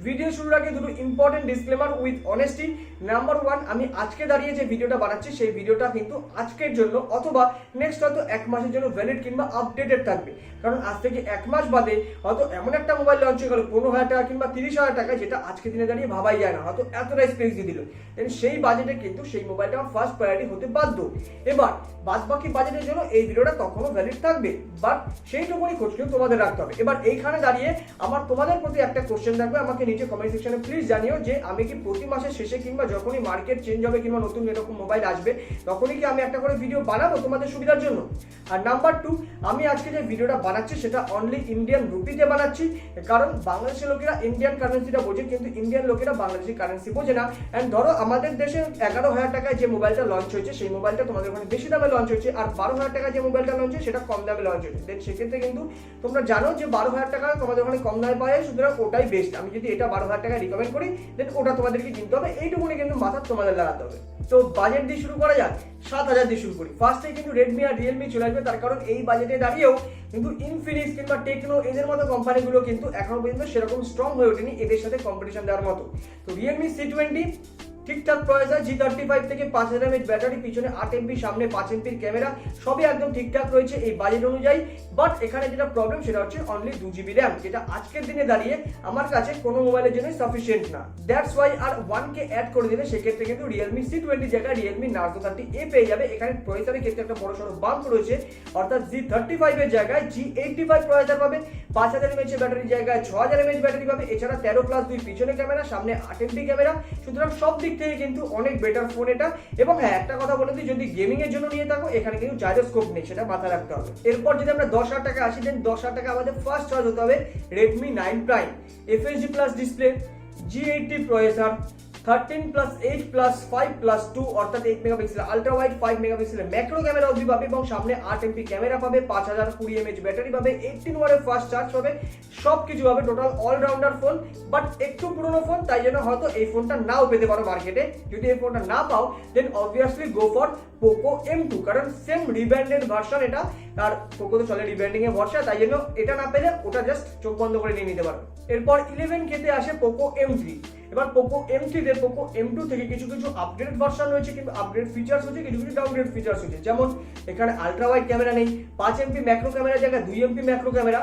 Video শুরুর আগে দুটো important disclaimer with honesty. Number one, আমি আজকে দাঁড়িয়ে যে ভিডিওটা বানাচ্ছি সেই ভিডিওটা কিন্তু আজকের জন্য অথবা নেক্সট হয়তো এক মাসের জন্য ভ্যালিড কিংবা আপডেটেড থাকবে। কারণ আজ থেকে এক মাস বাদে হয়তো এমন একটা মোবাইল লঞ্চ হয়ে গেল 15,000 টাকা কিংবা 30,000 টাকা, যেটা আজকের দিনে দাঁড়িয়ে ভাবাই যায় না, হয়তো এতটা স্পেস দিয়ে দিল। দেন সেই বাজেটে কিন্তু সেই মোবাইলটা ফার্স্ট প্রায়োরিটি হতে বাধ্য। এবার বাদ বাকি বাজেটের জন্য এই ভিডিওটা তখনও ভ্যালিড থাকবে, বাট সেইটুকুনি খোঁজ কিন্তু তোমাদের রাখতে হবে। এবার এইখানে দাঁড়িয়ে আমার তোমাদের প্রতি একটা কোশ্চেন থাকবে, আমাকে নিচে কমেন্ট সেকশনে প্লিজ জানিও যে আমি কি প্রতি মাসের শেষে কিংবা যখনই মার্কেট চেঞ্জ হবে কিংবা নতুন এরকম মোবাইল আসবে তখনই কি আমি একটা করে ভিডিও বানাবো তোমাদের সুবিধার জন্য। আর নাম্বার টু, আমি আজকে যে ভিডিওটা বানাচ্ছি সেটা অনলি ইন্ডিয়ান রুপিতে বানাচ্ছি, কারণ বাংলাদেশের লোকেরা ইন্ডিয়ান কারেন্সিটা বোঝে কিন্তু ইন্ডিয়ান লোকেরা বাংলাদেশি কারেন্সি বোঝে না। অ্যান্ড ধরো আমাদের দেশে 11,000 টাকায় যে মোবাইলটা লঞ্চ হয়েছে সেই মোবাইলটা তোমাদের ওখানে বেশি দামে লঞ্চ হয়েছে, আর 12,000 টাকায় যে মোবাইলটা লঞ্চ হয়েছে সেটা কম দামে লঞ্চ হয়েছে। দেন সেক্ষেত্রে কিন্তু তোমরা জানো যে 12,000 টাকা তোমাদের ওখানে কম দামে পাওয়া যায়, সুতরাং ওটাই বেস্ট। আমি যদি এটা 12,000 টাকায় রিকমেন্ড করি দেন ওটা তোমাদেরকে কিনতে হবে, এইটুকুনি কিন্তু মাথা তোমাদের লাগাতে হবে। তো বাজেট দিয়ে শুরু করা যাক, 7,000 দিয়ে শুরু করি। ফার্স্টে কিন্তু রেডমি আর রিয়েলমি চলে আসবে, তার কারণ এই বাজেটে দাঁড়িয়েও কিন্তু ইনফিনিক্স কিংবা টেকনো এদের মতো কোম্পানিগুলো কিন্তু এখনো পর্যন্ত সেরকম স্ট্রং হয়ে ওঠেনি এদের সাথে কম্পিটিশন দেওয়ার মতো। তো রিয়েলমি C20 ঠিকঠাক প্রসেসর, G35 থেকে 5000 mAh ব্যাটারি, পিছনে 8 MP, সামনে 5 MP ক্যামেরা, সবই একদম ঠিকঠাক রয়েছে এই বাজেট অনুযায়ী। বাট এখানে যেটা প্রবলেম সেটা হচ্ছে অনলি 2GB র্যাম, যেটা আজকের দিনে দাঁড়িয়ে আমার কাছে কোনো মোবাইলের জন্য সাফিসিয়েন্ট না। That's why R 1K add করে দিলে সেক্ষেত্রে কিন্তু রিয়েলমি C20 জায়গায় রিয়েলমি Narzo 30A পেয়ে যাবে। এখানে প্রসেসরের ক্ষেত্রে একটা বড় সড়ো বাম্প রয়েছে, অর্থাৎ G35 এর জায়গায় G85 প্রসেসর পাবে, 5000 mAh ব্যাটারির জায়গায় 6000 mAh ব্যাটারি পাবে, এছাড়া 13+2 পিছনে ক্যামেরা, সামনে 8 MP ক্যামেরা, সুতরাং সব দিক থেকে কিন্তু অনেক বেটার ফোন এটা। এবং হ্যাঁ, একটা কথা বলে দিই, যদি গেমিং এর জন্য নিয়ে থাকো এখানে কিন্তু জাইরোস্কোপ নেই, সেটা মাথায় রাখতে হবে। এরপর যদি আমরা 10,000 টাকা আসি, দেন 10,000 টাকা আমাদের ফার্স্ট চয়েস হতে হবে Redmi 9 Prime, FHD plus display, G80 processor, 13+8+5+2 অর্থাৎ 8 মেগাপিক্সেল আলট্রা ওয়াইড, 5 মেগাপিক্সেলের ম্যাক্রো ক্যামেরা অবধি পাবে এবং সামনে 8 MP ক্যামেরা পাবে, 5020 mAh ব্যাটারি পাবে, 18 ওয়াটের ফাস্ট চার্জ পাবে, সব কিছু পাবে। টোটাল অলরাউন্ডার ফোন, বাট একটু পুরনো ফোন, তাই জন্য হয়তো এই ফোনটা নাও পেতে পারো মার্কেটে। যদি এই ফোনটা না পাও then obviously go for Poco M2, কারণ সেম রিব্র্যান্ডেড ভার্সন এটা, আর পোকো তো চলে রিব্র্যান্ডিং এর ভরসা, তাই জন্য এটা না পেলে ওটা জাস্ট চোখ বন্ধ করে নিয়ে নিতে পারো। এরপর 11K তে আসে পোকো M3। এবার পোকো M3 তে পোকো M2 থেকে কিছু কিছু আপগ্রেড ভার্সন রয়েছে, কিন্তু আপগ্রেড ফিচার্স হচ্ছে, কিছু কিছু ডাউনগ্রেড ফিচার্স হচ্ছে। যেমন এখানে আলট্রা ওয়াইড ক্যামেরা নেই, 5 MP ম্যাক্রো ক্যামেরা জায়গায় 2 MP ম্যাক্রো ক্যামেরা।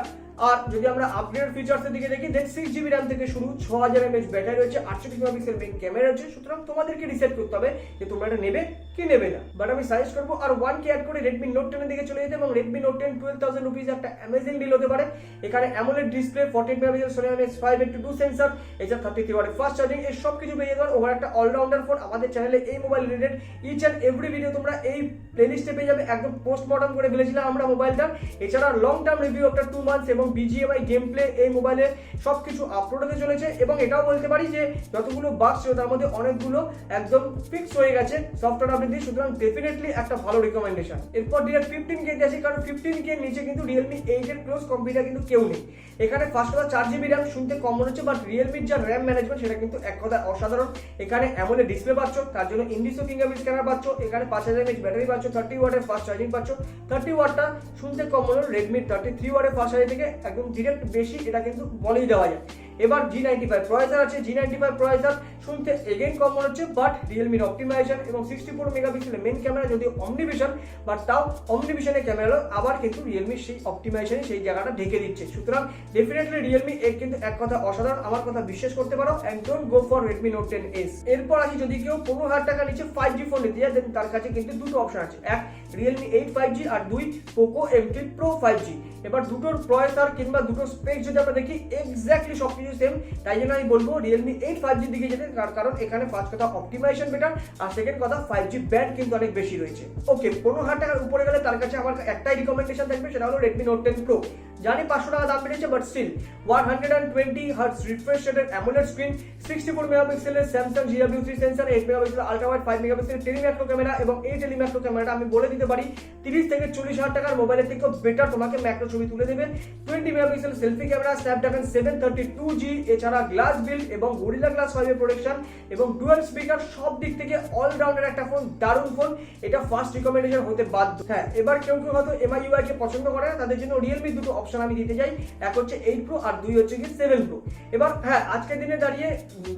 আর যদি আমরা আপগ্রেড ফিচার্সের দিকে দেখি দেন 6GB র্যাম থেকে শুরু, 6000 mAh ব্যাটারি রয়েছে, 48 মেগাপিক্সেল মেইন ক্যামেরা রয়েছে। সুতরাং তোমাদেরকে ডিসাইড করতে হবে যে তোমরা এটা নেবে কি নেবে না, বাট আমি সাজেস্ট করবো আর 1K অ্যাড করে Redmi Note 10 এর দিকে চলে যেতে। এবং Redmi Note 10 12,000 রুপিস একটা অ্যামেজিং ডিল হতে পারে। এখানে AMOLED display, 48 megapixel Sony IMX582 sensor, এছাড়া 33 ওয়াটের ফাস্ট চার্জিং, এই সব কিছু পেয়ে যাবে। ওভার একটা অলরাউন্ডার ফোন। আমাদের চ্যানেলে এই mobile related each and every video তোমরা এই প্লেলিস্টে পেয়ে যাবে, একদম পোস্টমর্টম করে ফেলেছিলাম আমরা মোবাইলটা। এছাড়া long term review after 2 months এবং BGMI গেম প্লে এই মোবাইলে সবকিছু আপলোড হতে চলেছে। এবং এটাও বলতে পারি যে যতগুলো বাগ ছিল তার মধ্যে অনেকগুলো একদম ফিক্স হয়ে গেছে সফটওয়্যার আপডেট দিয়ে, সুতরাং ডেফিনেটলি একটা ভালো রিকমেন্ডেশন। এরপর ডিরেক্ট 15K তে আসি, কারণ 15K এর নিচে কিন্তু Realme 8 এর ক্লোজ কম্পিটিটর কিন্তু কেউ নেই। এখানে ফার্স্ট কথা 4GB র্যাম শুনতে কম মনে হচ্ছে, বাট রিয়েলমির যা র্যাম ম্যানেজমেন্ট সেটা কিন্তু এক কথা অসাধারণ। এখানে AMOLED ডিসপ্লে পাচ্ছ, তার জন্য ইন্ডিসো ফিঙ্গারপ্রিন্ট স্ক্যানার পাচ্ছ, এখানে 5000 mAh ব্যাটারি পাচ্ছ, 30 ওয়াটের ফাস্ট চার্জিং পাচ্ছ। 30 ওয়াটটা শুনতে কম মনে হলো, Redmi 33 ওয়াটের ফাস্ট চার্জিং থেকে একদম ডিরেক্ট বেশি, এটা কিন্তু বলেই দেওয়া যায়। এবার G95 প্রসেসর আছে, G95 প্রসেসর শুনতে এগেইন কম মনে হচ্ছে, বাট রিয়েলমির অপটিমাইজেশন এবং 64 মেগাপিক্সেলের মেইন ক্যামেরা, যদি অমনিভিশন, বাট তাও অমনিভিশনের ক্যামেরা আবার কিন্তু রিয়েলমির সেই অপটিমাইজেশন সেই জায়গাটা ঢেকে দিচ্ছে। সুতরাং ডেফিনেটলি রিয়েলমি 8 কিন্তু এক কথা অসাধারণ, আমার কথা বিশ্বাস করতে পারো, and don't go for Redmi Note 10S। এরপর আসি, যদি কেউ 15,000 টাকা নিচে 5G ফোন নিতে যায় দেন তার কাছে কিন্তু দুটো অপশন আছে, এক Realme 8 5G আর 2 পোকো M3 Pro 5G। এবার দুটোর প্রসেসর কিংবা দুটো স্পেক যদি আমরা দেখি এক্স্যাক্টলি সবকিছু সেম, তাই জন্য আমি বলবো Realme 8 5G দিকে যেতে, কারণ এখানে ফার্স্ট কথা অপটিমাইজেশন বেটার, আর সেকেন্ড কথা 5G ব্যান্ড কিন্তু অনেক বেশি রয়েছে। ওকে, 15,000 টাকার উপরে গেলে তার কাছে আমার একটাই রিকমেন্ডেশন থাকবে, সেটা হলো Redmi Note 10 Pro। জানি 500 টাকা দাম বেড়েছে, বাট স্টিল 120Hz রিফ্রেশ রেটের AMOLED স্ক্রিন, 64 মেগাপিক্সেলের Samsung GW3 sensor, 8 megapixel ultra wide, 5 মেগাপিক্সেলের টেলিম্যাক্রো ক্যামেরা এবং এই টেলিম্যাক্রো ক্যামেরাটা আমি বলে দিতে পারি 30 থেকে 40,000 টাকার মোবাইলের থেকে বেটার তোমাকে ম্যাক্রো ছবি তুলে দেবে। 20 megapixel selfie camera, Snapdragon 732G, এছাড়া গ্লাস বিল্ড এবং গরিলা গ্লাস 5 এর প্রোটেকশন এবং ডুয়াল স্পিকার, সব দিক থেকে অলরাউন্ডার একটা ফোন, দারুণ ফোন, এটা ফার্স্ট রিকমেন্ডেশন হতে বাধ্য। হ্যাঁ, এবার কেউ কেউ হয়তো MIUI কে পছন্দ করে না, তাদের জন্য রিয়েলমি দুটো অপশন আমি দিতে যাই, এক হচ্ছে 8 Pro আর দুই হচ্ছে কি 7 Pro। এবার হ্যাঁ, আজকের দিনে দাঁড়িয়ে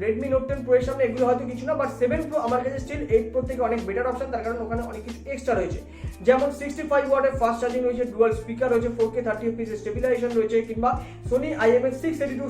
Redmi Note 10 Pro এর সামনে এগুলো হয়তো কিছু না, বাট 7 Pro আমার কাছে স্টিল 8 Pro থেকে অনেক বেটার অপশন, তার কারণ ওখানে অনেক কিছু এক্সট্রা রয়েছে, যেমন 65 ওয়াটের ফাস্ট চার্জিং রয়েছে, ডুয়াল স্পিকার রয়েছে, 4K 30 fps স্টেবিলাইজেশন রয়েছে, কিংবা Sony IMX682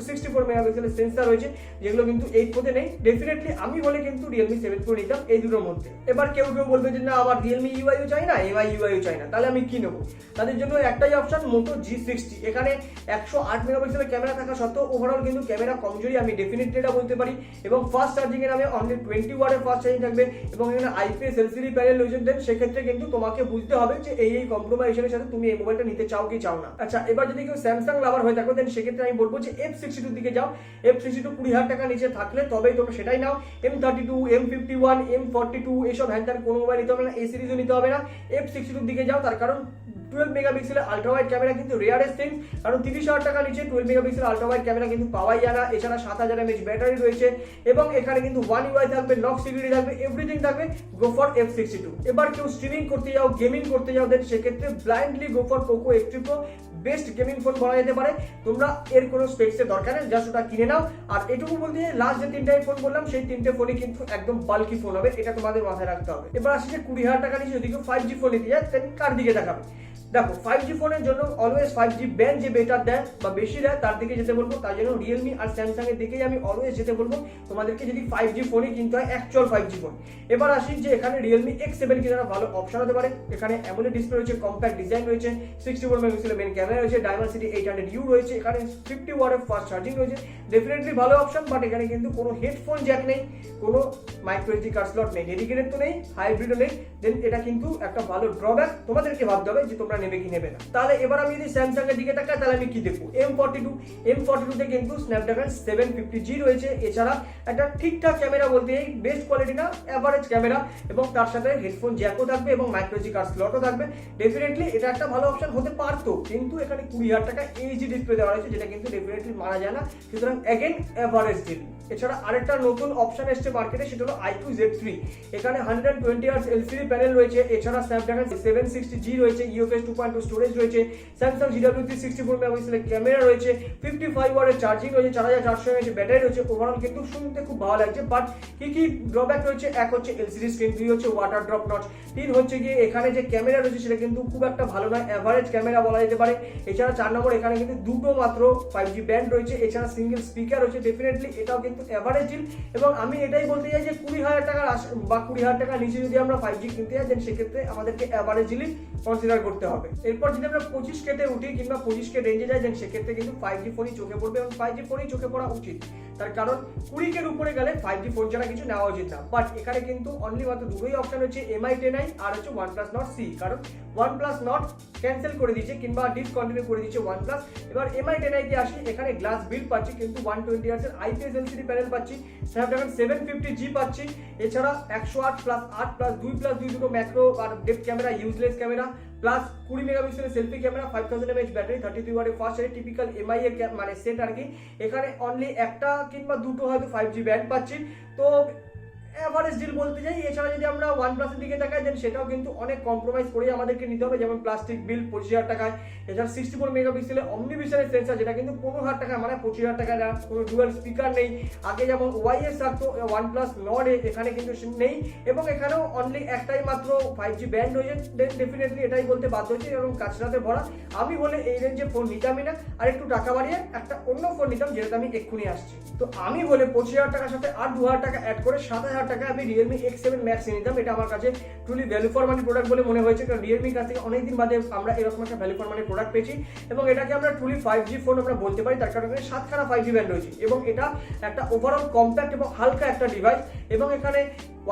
64 মেগাপিক্সেলের সেন্সর রয়েছে, যেগুলো কিন্তু 8 Pro তে নেই। ডেফিনেটলি আমি বলে কিন্তু Realme 7 Pro নিতাম এই দুটোর মধ্যে। এবার কেউ বলবে যে না, আমার Realme UI ও চাই না, MI UI ও চাই না, তাহলে আমি কি নেব? তাদের জন্য একটাই অপশন, Moto G60। এখানে 108 মেগাপিক্সেলের ক্যামেরা থাকা সত্ত্বেও ওভারঅল কিন্তু ক্যামেরা কমজোরি, আমি ডেফিনেটলি এটা বলতে পারি। এবং ফাস্ট চার্জিং এর নামে অনলি 20 ওয়াটের ফাস্ট চার্জিং থাকবে, এবং এখানে IPS LCD প্যানেল রয়েছে। দেন সেক্ষেত্রে কিন্তু তোমাকে বুঝতে হবে যে এই কম্প্রোমাইজেশনের সাথে তুমি এই মোবাইলটা নিতে চাও কি চাও না। আচ্ছা, এবার যদি কেউ স্যামসাং লাভার হয়ে থাকো, দেন সেক্ষেত্রে আমি বলবো যে F62 দিকে যাও। F62 20,000 টাকা নিচে থাকলে তবেই তোমরা সেটাই নাও। M32, M51, M42 এসব হ্যান্ডার কোনো মোবাইল নিতে হবে না, এই সিরিজও নিতে হবে না, F62 দিকে যাও। তার কারণ 12 মেগাপিক্সেলের আলট্রা ওয়াইড ক্যামেরা কিন্তু রেয়ারেস্ট থিং, কারণ 30,000 টাকা নিচে 12 মেগাপিক্সেল আলট্রা ওয়াইড ক্যামেরা কিন্তু পাওয়াই যায় না। এছাড়া 7000 mAh ব্যাটারি রয়েছে, এবং এখানে কিন্তু One UI থাকবে, নক সিকিউরিটি থাকবে, এভরিথিং থাকবে। Go for F62। এবার কেউ স্ট্রিমিং করতে যাও, গেমিং করতে যাও, দেন সেক্ষেত্রে blindly go for Poco X3 Pro। Best gaming phone বলা যেতে পারে। তোমরা এর কোনো স্পেক্সের দরকার নেই, জাস্ট ওটা কিনে নাও। আর এটুকু বলতে লাস্ট যে তিনটে ফোন বললাম, সেই তিনটে ফোনই কিন্তু একদম বাল্কি ফোন হবে, এটা তোমাদের মাথায় রাখতে হবে। এবার আসছে 20,000 টাকা নিচে যদি কেউ 5G ফোন নিতে যায়, দেন কার দিকে দেখাবে? দেখো, 5G ফোনের জন্য অলওয়েজ 5G ব্যান্ড যে বেটার দেয় বা বেশি দেয় তার দিকে যেতে বলবো। তার জন্য Realme আর Samsung এর দিকেই আমি অলওয়েজ যেতে বলবো তোমাদেরকে, যদি 5G ফোনই কিনতে হয়, অ্যাকচুয়াল 5G ফোন। এবার আসি যে এখানে Realme X7 কিনা ভালো অপশন হতে পারে। এখানে অ্যামোলেড ডিসপ্লে রয়েছে, কম্প্যাক্ট ডিজাইন রয়েছে, 64 মেগাপিক্সেলের মেইন ক্যামেরা রয়েছে, Dimensity 800U রয়েছে, এখানে 50 ওয়াটের ফাস্ট চার্জিং রয়েছে। ডেফিনেটলি ভালো অপশন, বাট এখানে কিন্তু কোনো হেডফোন জ্যাক নেই, কোনো মাইক্রো SD কার্ড স্লট নেই, ডেডিকেটেড তো নেই, হাইব্রিডও নেই। দেন এটা কিন্তু একটা ভালো ড্রব্যাক, তোমাদেরকে ভাবতে হবে যে তোমরা নেবে কি নেবে না। তাহলে এবার আমি যদি স্যামসাং এর দিকে তাকাই, তাহলে আমি কি দেখবো? M42 তে কিন্তু স্ন্যাপড্রাগন 750G রয়েছে। এছাড়া একটা ঠিকঠাক ক্যামেরা বলতে এই বেস্ট কোয়ালিটি না, এভারেজ ক্যামেরা, এবং তার সাথে হেডফোন জ্যাকও থাকবে এবং মাইক্রো SD কার্ড স্লটও থাকবে। ডেফিনেটলি এটা একটা ভালো অপশন হতে পারতো, কিন্তু এখানে 20,000 টাকা HD ডিসপ্লে দেওয়া হয়েছে, যেটা কিন্তু ডেফিনেটলি মানা যায় না। সুতরাং অ্যাগেন এভারেজ ডিল। এছাড়া আরেকটা নতুন অপশন এসছে মার্কেটে, সেটা হলো iQOO Z3। এখানে 120 Hz LCD প্যানেল রয়েছে। এছাড়া স্ন্যাপড্রাগন 760G রয়েছে, UFS 2.2 স্টোরেজ রয়েছে, স্যামসাং GW3 64 মেগাপিক্সেলের ক্যামেরা রয়েছে, 55 ওয়াটের চার্জিং রয়েছে, 4400 mAh ব্যাটারি রয়েছে। ওভারঅল কিন্তু শুনতে খুব ভালো লাগছে, বাট কি ড্রব্যাক রয়েছে? এক হচ্ছে LCD স্ক্রিন, দুই হচ্ছে ওয়াটার ড্রপ নচ, তিন হচ্ছে গিয়ে এখানে যে ক্যামেরা রয়েছে সেটা কিন্তু খুব একটা ভালো নয়, এভারেজ ক্যামেরা বলা যেতে পারে। এছাড়া 4 নম্বর, এখানে কিন্তু দুটো মাত্র 5G ব্যান্ড রয়েছে, এছাড়া সিঙ্গেল স্পিকার রয়েছে। ডেফিনেটলি এটাও কিন্তু এভারেজ ডিল, এবং আমি এটাই বলতে চাই যে 20,000 টাকার বা 20,000 টাকার নিচে যদি আমরা 5G কিনতে যাই, দেন সেক্ষেত্রে আমাদেরকে এভারেজ ডিলই কনসিডার করতে হবে। এরপর যদি আমরা 25K তে উঠি কিংবা 25K রেঞ্জে যাই, দেন সেক্ষেত্রে কিন্তু 5G ফোনই চোখে পড়বে, এবং 5G ফোনই চোখে পড়া উচিত। তার কারণ 20K উপরে গেলে 5G ফোন ছাড়া কিছু নেওয়া উচিত না। বাট এখানে কিন্তু অনলি মাত্র দুটোই অপশন হচ্ছে, MI 10i আর হচ্ছে OnePlus Nord C। কারণ OnePlus Nord ক্যান্সেল করে দিচ্ছে কিংবা ডিসকন্টিনিউ করে দিচ্ছে OnePlus। এবার MI 10i তে আসি, এখানে গ্লাস বিল্ড পাচ্ছি, কিন্তু 120 Hz এর IPS LCD প্যানেল পাচ্ছি, স্ন্যাপড্রাগন 750G পাচ্ছি। এছাড়া 108+8+2+2 দুটো ম্যাক্রো আর depth camera, useless camera, plus 20 মেগাপিক্সেলের সেলফি ক্যামেরা, 5000 mAh ব্যাটারি, 33 ওয়াটের ফাস্ট চার্জিং, টিপিক্যাল MI এর মানে সেট আর কি। এখানে অনলি একটা কিংবা দুটো হয়তো 5G ব্যান্ড পাচ্ছি, তো এভারেজ ডিল বলতে যাই। এছাড়া যদি আমরা OnePlus এর দিকে তাকাই, দেন সেটাও কিন্তু অনেক কম্প্রোমাইজ করে আমাদেরকে নিতে হবে, যেমন প্লাস্টিক বিল 25,000 টাকায়। এছাড়া 64 মেগাপিক্সেলের অমনিভিশনের সেন্সর, যেটা কিন্তু 15,000 টাকা, মানে 25,000 টাকা না। কোনো ডুয়াল স্পিকার নেই, আগে যেমন OIS থাকতো OnePlus Nord এ, এখানে কিন্তু নেই, এবং এখানেও অনলি একটাই মাত্র 5G ব্যান্ড রয়েছে। দেন ডেফিনেটলি এটাই বলতে বাধ্য হচ্ছে, এবং কাছরাতে ভরা। আমি বলে এই রেঞ্জে ফোন নিতামই না, আর একটু টাকা বাড়িয়ে একটা অন্য ফোন নিতাম, যেটা আমি এক্ষুনি আসছি। তো আমি বলে 25,000 টাকার সাথে আর 2,000 টাকা অ্যাড করে 7,000 টাকা আমি Realme X7 Max নিতাম। এটা আমার কাছে truly value for money product বলে মনে হয়েছে, কারণ Realme কাছ থেকে অনেকদিন বাদে আমরা এরকম একটা ভ্যালু ফর মানি প্রোডাক্ট পেয়েছি, এবং এটাকে আমরা ট্রুলি 5G ফোন আমরা বলতে পারি। তার কারণে 7খানা 5G ব্যান্ড রয়েছে, এবং এটা একটা ওভারঅল কম্প্যাক্ট এবং হালকা একটা ডিভাইস। এবং এখানে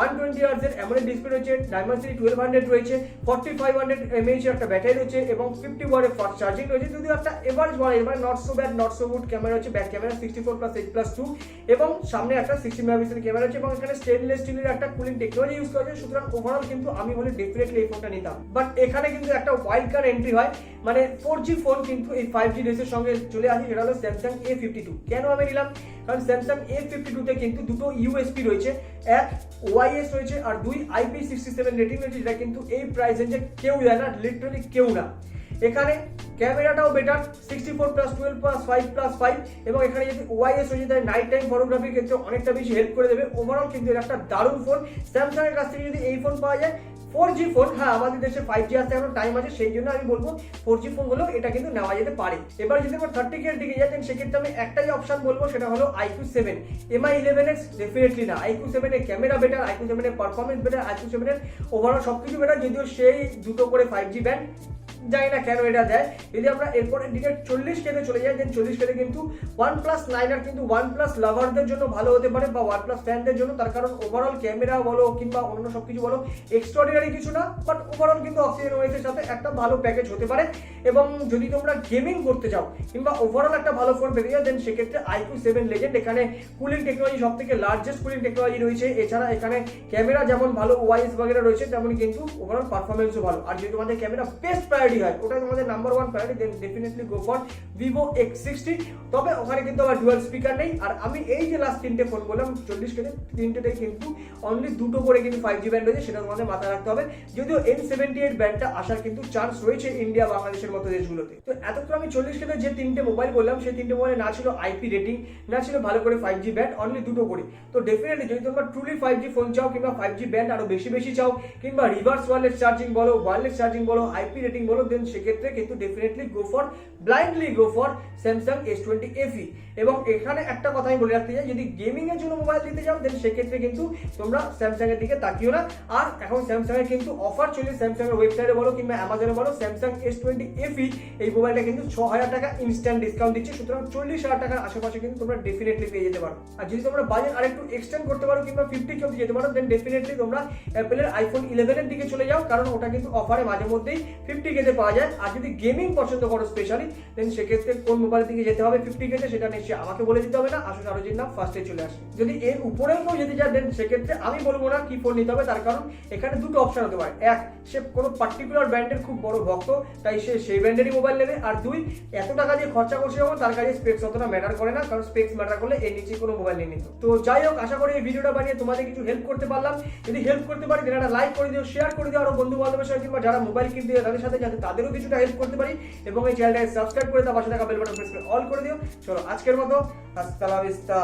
120 Hz এর অ্যামোলেড ডিসপ্লে রয়েছে, Dimensity 1200 রয়েছে, 4500 mAh একটা ব্যাটারি রয়েছে, এবং 50 ওয়াটের ফাস্ট চার্জিং রয়েছে। যদিও একটা এভারেজ বলা যায়, মানে not so bad not so good camera হচ্ছে, ব্যাক ক্যামেরা 64+8+2, এবং সামনে একটা 60 মেগাপিক্সেল ক্যামেরা আছে, এবং এখানে স্টেনলেস স্টিলের একটা কুলিং টেকনোলজি ইউজ করা হয়েছে। সুতরাং ওভারঅল কিন্তু আমি বলে ডেফিনেটলি এই ফোনটা নিতাম। বাট এখানে কিন্তু একটা ওয়াইল্ড কার্ড এন্ট্রি হয়, মানে 4G ফোন কিন্তু এই 5G রেসের সঙ্গে চলে আসে, সেটা হলো Samsung A52। কেন আমি নিলাম? কারণ Samsung A52 তে কিন্তু দুটো USP রয়েছে, এক OIS রয়েছে, আর দুই IP67 রেটিং রয়েছে, যেটা কিন্তু এই প্রাইস রেঞ্জে কেউ দেয় না, লিটারালি কেউ না। এখানে ক্যামেরাটাও বেটার 64+12+5+5 এবং এখানে যদি ওআইএস হয়ে যায় নাইট টাইম ফটোগ্রাফির ক্ষেত্রে অনেকটা বেশি হেল্প করে দেবে। ওভারঅল কিন্তু এটা একটা দারুণ ফোন। স্যামসাং এর কাছ থেকে যদি এই ফোন পাওয়া যায় 4G ফোন, হ্যাঁ আমাদের দেশে 5G আসতে এখন টাইম আছে, সেই জন্য আমি বলবো 4G ফোন হলেও এটা কিন্তু নেওয়া যেতে পারে। এবার যদি আমরা 30K এর দিকে যাই সেক্ষেত্রে আমি একটাই অপশন বলবো, সেটা হলো iQOO 7। MI 11X ডেফিনেটলি না, iQOO 7 এর ক্যামেরা বেটার, iQOO 7 এর পারফরমেন্স বেটার, iQOO 7 এর ওভারঅল সবকিছু বেটার, যদিও সেই দুটো করে 5G ব্যান্ড জানি না কেন এটা দেয়। যদি আমরা এরপরের দিকে 40K তে চলে যাই, দেন 40K তে কিন্তু OnePlus 9 আর কিন্তু OnePlus লাভারদের জন্য ভালো হতে পারে বা OnePlus ফ্যানদের জন্য, তার কারণ ওভারঅল ক্যামেরা বলো কিংবা অন্য সবকিছু বলো এক্সট্রাঅর্ডিনারি কিছু না, বাট ওভারঅল কিন্তু অক্সিজেন ওএস এর সাথে একটা ভালো প্যাকেজ হতে পারে। এবং যদি তোমরা গেমিং করতে চাও কিংবা ওভারঅল একটা ভালো ফোন পেতে যাও, দেন সেক্ষেত্রে iQOO 7 লেজেন্ড। এখানে কুলিং টেকনোলজি সব থেকে লার্জেস্ট কুলিং টেকনোলজি রয়েছে, এছাড়া এখানে ক্যামেরা যেমন ভালো ওআইএস বগেরা রয়েছে তেমন কিন্তু ওভারঅল পারফরমেন্সও ভালো। আর যদি তোমাদের ক্যামেরা বেস্ট প্রায়োরিটি হয়, ওটা তোমাদের number 1 priority, then definitely go for Vivo X60। তবে ওখানে কিন্তু আবার ডুয়াল স্পিকার নেই। আর আমি এই যে লাস্ট তিনটে ফোন বললাম 40K তে, তিনটেতেই কিন্তু অনলি দুটো করে কিন্তু 5G ব্যান্ড রয়েছে, সেটা তোমাদের মাথায় রাখতে হবে। যদিও N78 ব্যান্ডটা আসার কিন্তু চান্স রয়েছে ইন্ডিয়া বাংলাদেশের মতো দেশগুলোতে। তো এতক্ষণ আমি 40K তে যে তিনটে মোবাইল বললাম, সেই তিনটে মোবাইলে না ছিল IP রেটিং, না ছিল ভালো করে 5G ব্যান্ড, অনলি দুটো করে। তো ডেফিনেটলি যদি তোমরা ট্রুলি 5G ফোন চাও কিংবা 5G ব্যান্ড আরো বেশি বেশি চাও কিংবা রিভার্স ওয়্যারলেস চার্জিং বলো, ওয়্যারলেস চার্জিং বলো, IP রেটিং বলো, দেন সেক্ষেত্রে কিন্তু definitely go for blindly go for Samsung S20 FE। এবং এখানে একটা কথা আমি বলে রাখতে চাই, যদি গেমিং এর জন্য মোবাইল নিতে চাও দেন সেক্ষেত্রে কিন্তু তোমরা স্যামসাং এর দিকে তাকিও না। আর এখন স্যামসাং এর কিন্তু অফার চলছে, স্যামসাং এর ওয়েবসাইটে বলো কিংবা অ্যামাজনে বলো, Samsung S20 FE এই মোবাইলটা কিন্তু 6000 টাকা ইনস্ট্যান্ট ডিসকাউন্ট দিচ্ছে। সুতরাং 40,000 টাকার আশেপাশে কিন্তু তোমরা ডেফিনেটলি পেয়ে যেতে পারো। আর যদি তোমরা বাজেট আরেকটু এক্সটেন্ড করতে পারো কিংবা 50K অবধি যেতে পারো, দেন ডেফিনেটলি তোমরা অ্যাপেলের iPhone 11 এর দিকে চলে যাও, কারণ ওটা কিন্তু অফারে মাঝে মধ্যেই 50K তে পাওয়া যায়। আর যদি গেমিং পছন্দ করো স্পেশালি, দেন সেক্ষেত্রে কোন মোবাইলের দিকে যেতে হবে 50K তে সেটা নিশ্চয়ই আমাকে বলে দিতে হবে না, আসলে আরো নাম ফার্স্টে চলে আসে। যদি এর উপরেও কেউ যেতে চায় দেন সেক্ষেত্রে আমি বলবো না কি ফোন নিতে হবে, তার কারণ এখানে দুটো অপশন হতে পারে। এক, সে কোনো পার্টিকুলার ব্র্যান্ডের খুব বড় ভক্ত, তাই সে সেই ব্র্যান্ডেরই মোবাইল নেবে। আর দুই, এত টাকা দিয়ে খরচা করছে যখন, তার কাছে স্পেক্স অতটা ম্যাটার করে না, কারণ স্পেক্স ম্যাটার করলে এর নিচে কোনো মোবাইল নিয়ে নিত। তো যাই হোক, আশা করি এই ভিডিওটা বানিয়ে তোমাদের কিছু হেল্প করতে পারলাম। যদি হেল্প করতে পারি দেন একটা লাইক করে দিও, শেয়ার করে দিও আরো বন্ধু বান্ধবের সাথে কিংবা যারা মোবাইল কিনতে যায় তাদের সাথে, যাতে তাদেরও কিছুটা হেল্প করতে পারি। এবং এই চ্যানেলটাকে সাবস্ক্রাইব করে তার পাশে থাকা বেল বাটন প্রেস করে অল করে দিও। চলো আজকের মতো, হাস্তা লা ভিস্তা।